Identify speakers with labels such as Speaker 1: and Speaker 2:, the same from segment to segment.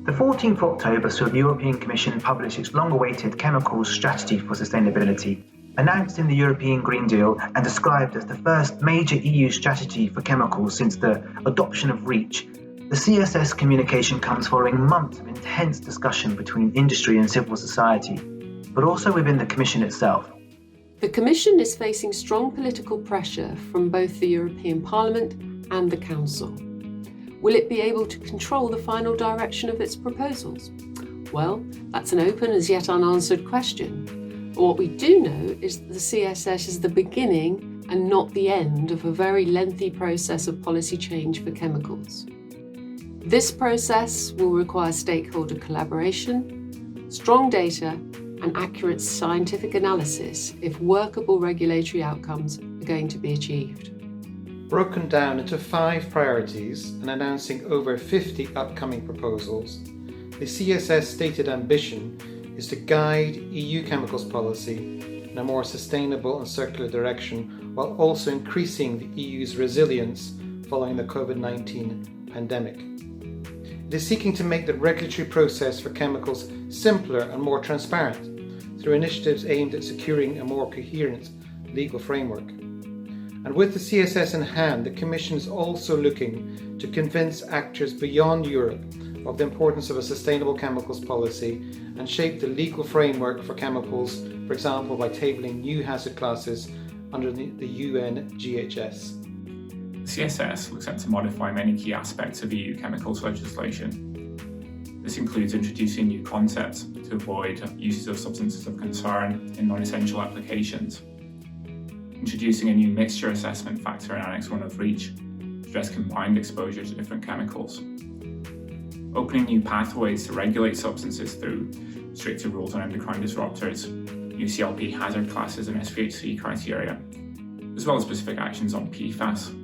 Speaker 1: The 14th of October saw the European Commission publish its long-awaited Chemicals Strategy for Sustainability, announced in the European Green Deal and described as the first major EU strategy for chemicals since the adoption of REACH. The CSS communication comes following months of intense discussion between industry and civil society, but also within the Commission itself.
Speaker 2: The Commission is facing strong political pressure from both the European Parliament and the Council. Will it be able to control the final direction of its proposals? Well, that's an open as yet unanswered question. But what we do know is that the CSS is the beginning and not the end of a very lengthy process of policy change for chemicals. This process will require stakeholder collaboration, strong data, and accurate scientific analysis if workable regulatory outcomes are going to be achieved.
Speaker 3: Broken down into 5 priorities and announcing over 50 upcoming proposals, the CSS stated ambition is to guide EU chemicals policy in a more sustainable and circular direction while also increasing the EU's resilience following the COVID-19 pandemic. It is seeking to make the regulatory process for chemicals simpler and more transparent through initiatives aimed at securing a more coherent legal framework. And with the CSS in hand, the Commission is also looking to convince actors beyond Europe of the importance of a sustainable chemicals policy and shape the legal framework for chemicals, for example, by tabling new hazard classes under the UN GHS.
Speaker 4: CSS looks set to modify many key aspects of EU chemicals legislation. This includes introducing new concepts to avoid uses of substances of concern in non-essential applications, introducing a new mixture assessment factor in Annex 1 of REACH to address combined exposure to different chemicals, opening new pathways to regulate substances through stricter rules on endocrine disruptors, new CLP hazard classes and SVHC criteria, as well as specific actions on PFAS.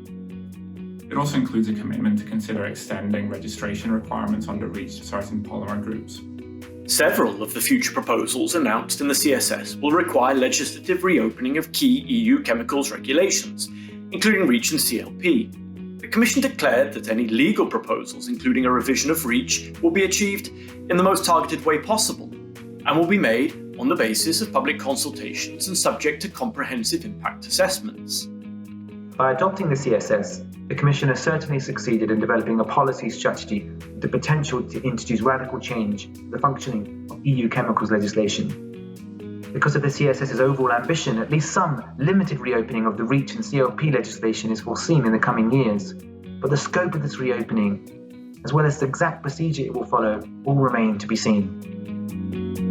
Speaker 4: It also includes a commitment to consider extending registration requirements under REACH to certain polymer groups.
Speaker 5: Several of the future proposals announced in the CSS will require legislative reopening of key EU chemicals regulations, including REACH and CLP. The Commission declared that any legal proposals, including a revision of REACH, will be achieved in the most targeted way possible and will be made on the basis of public consultations and subject to comprehensive impact assessments.
Speaker 1: By adopting the CSS, the Commission has certainly succeeded in developing a policy strategy with the potential to introduce radical change to the functioning of EU chemicals legislation. Because of the CSS's overall ambition, at least some limited reopening of the REACH and CLP legislation is foreseen in the coming years. But the scope of this reopening, as well as the exact procedure it will follow, all remain to be seen.